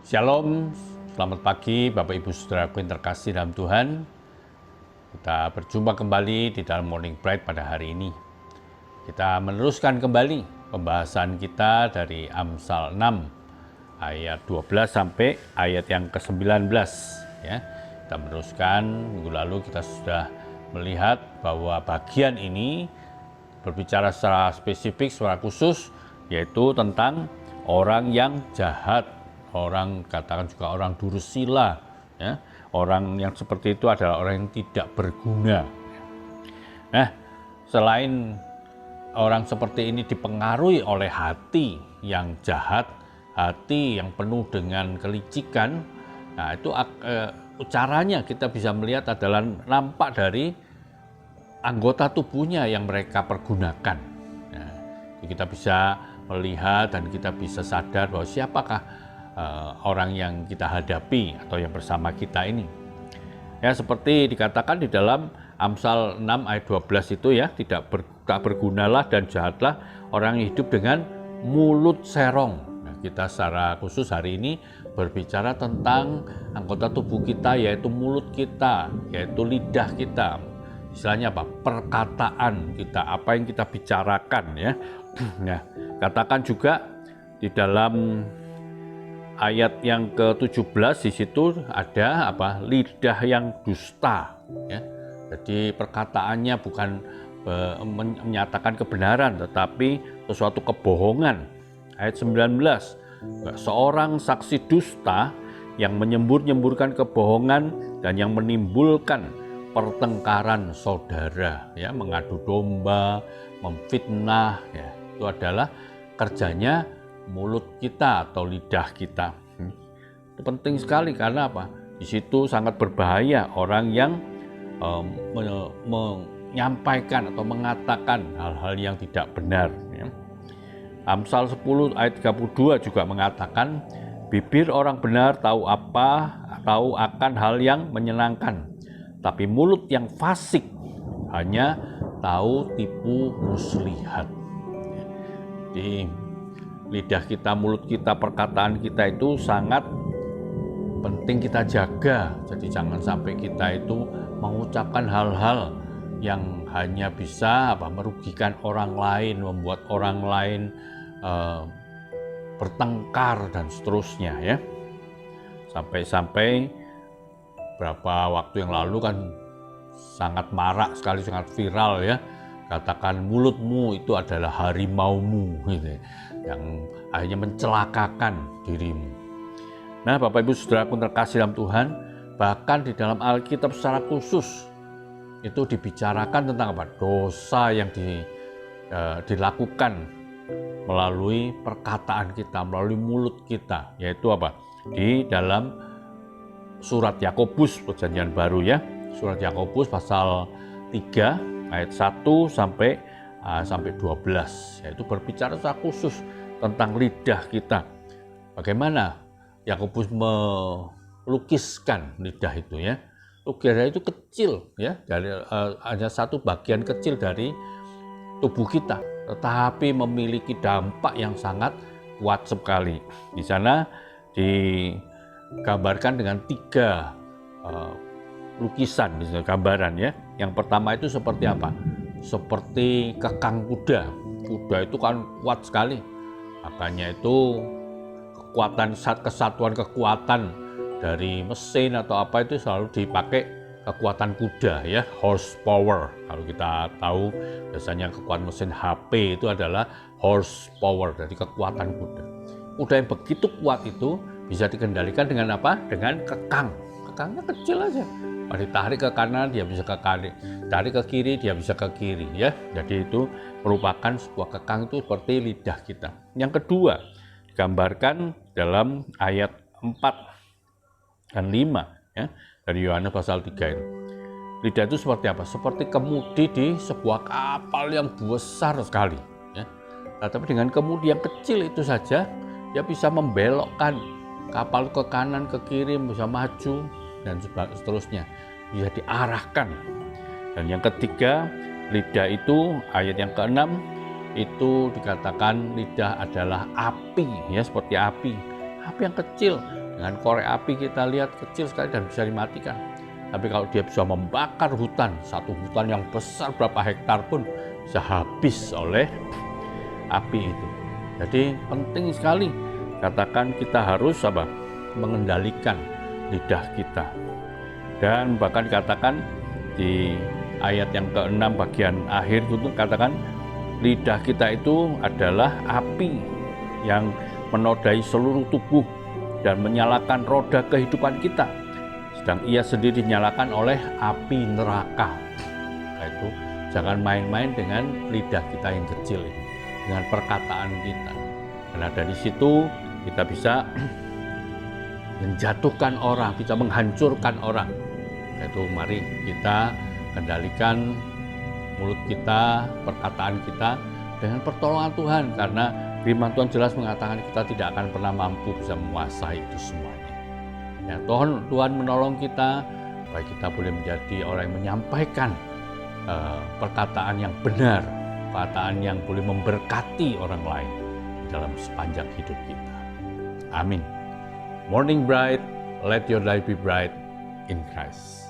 Shalom, selamat pagi Bapak Ibu Saudaraku yang terkasih dalam Tuhan. Kita berjumpa kembali di dalam Morning Bright pada hari ini. Kita meneruskan kembali pembahasan kita dari Amsal 6 ayat 12 sampai ayat yang ke-19 ya. Kita meneruskan, minggu lalu kita sudah melihat bahwa bagian ini berbicara secara spesifik, secara khusus, yaitu tentang orang yang jahat. Orang katakan juga orang durusila, ya. Orang yang seperti itu adalah orang yang tidak berguna. Nah, selain orang seperti ini dipengaruhi oleh hati yang jahat, hati yang penuh dengan kelicikan, nah itu caranya kita bisa melihat adalah nampak dari anggota tubuhnya yang mereka pergunakan. Nah, kita bisa melihat dan kita bisa sadar bahwa siapakah orang yang kita hadapi atau yang bersama kita ini. Ya, seperti dikatakan di dalam Amsal 6 ayat 12 itu ya, tak bergunalah dan jahatlah orang yang hidup dengan mulut serong. Nah, kita secara khusus hari ini berbicara tentang anggota tubuh kita, yaitu mulut kita, yaitu lidah kita. Istilahnya apa? Perkataan kita, apa yang kita bicarakan ya. Nah, katakan juga di dalam ayat yang ke-17 di situ ada apa? Lidah yang dusta ya. Jadi perkataannya bukan menyatakan kebenaran tetapi sesuatu kebohongan. Ayat 19. Seorang saksi dusta yang menyembur-nyemburkan kebohongan dan yang menimbulkan pertengkaran saudara ya, mengadu domba, memfitnah ya. Itu adalah kerjanya mulut kita atau lidah kita. Itu penting sekali karena apa? Di situ sangat berbahaya orang yang menyampaikan atau mengatakan hal-hal yang tidak benar. Ya. Amsal 10 ayat 32 juga mengatakan, bibir orang benar tahu akan hal yang menyenangkan, tapi mulut yang fasik hanya tahu tipu muslihat. Jadi lidah kita, mulut kita, perkataan kita itu sangat penting kita jaga. Jadi jangan sampai kita itu mengucapkan hal-hal yang hanya bisa merugikan orang lain, membuat orang lain bertengkar dan seterusnya ya. Sampai-sampai berapa waktu yang lalu kan sangat marak sekali, sangat viral ya. Katakan mulutmu itu adalah harimaumu gitu, yang akhirnya mencelakakan dirimu. Nah, Bapak Ibu Saudaraku terkasih dalam Tuhan, bahkan di dalam Alkitab secara khusus itu dibicarakan tentang apa? Dosa yang dilakukan melalui perkataan kita, melalui mulut kita, yaitu apa? Di dalam surat Yakobus Perjanjian Baru ya, surat Yakobus pasal 3 ayat 1 sampai 12, yaitu berbicara secara khusus tentang lidah kita. Bagaimana Yakobus melukiskan lidah itu ya. Lidah itu kecil ya, dari hanya satu bagian kecil dari tubuh kita, tetapi memiliki dampak yang sangat kuat sekali. Di sana digambarkan dengan 3 lukisan, gambaran ya. Yang pertama itu seperti apa? Seperti kekang kuda. Kuda itu kan kuat sekali. Makanya itu kesatuan kekuatan dari mesin atau apa itu selalu dipakai kekuatan kuda ya, horsepower. Kalau kita tahu biasanya kekuatan mesin HP itu adalah horsepower, dari kekuatan kuda. Kuda yang begitu kuat itu bisa dikendalikan dengan apa? Dengan kekang. Kekangnya kecil aja. Ditarik ke kanan dia bisa ke kanan, tarik ke kiri dia bisa ke kiri ya. Jadi itu merupakan sebuah kekang itu seperti lidah kita. Yang kedua digambarkan dalam ayat 4 dan 5 ya, dari Yohanes pasal 3 ini. Lidah itu seperti apa? Seperti kemudi di sebuah kapal yang besar sekali ya. Nah, tapi dengan kemudi yang kecil itu saja dia bisa membelokkan kapal ke kanan ke kiri, bisa maju dan seterusnya, bisa diarahkan. Dan yang ketiga, lidah itu ayat yang ke-6 itu dikatakan lidah adalah api ya, seperti api yang kecil Dengan korek api kita lihat kecil sekali dan bisa dimatikan. Tapi kalau dia bisa membakar hutan, satu hutan yang besar berapa hektar pun bisa habis oleh api itu. Jadi penting sekali, katakan kita harus mengendalikan lidah kita. Dan bahkan dikatakan di ayat yang ke-6 bagian akhir itu katakan lidah kita itu adalah api yang menodai seluruh tubuh dan menyalakan roda kehidupan kita. Sedang ia sendiri dinyalakan oleh api neraka. Itu jangan main-main dengan lidah kita yang kecil ini, dengan perkataan kita. Karena dari situ kita bisa menjatuhkan orang, bisa menghancurkan orang. Itu mari kita kendalikan mulut kita, perkataan kita dengan pertolongan Tuhan, karena firman Tuhan jelas mengatakan kita tidak akan pernah mampu bisa menguasai itu semuanya. Ya, Tuhan menolong kita supaya kita boleh menjadi orang yang menyampaikan perkataan yang benar, perkataan yang boleh memberkati orang lain dalam sepanjang hidup kita. Amin. Morning bright, let your life be bright in Christ.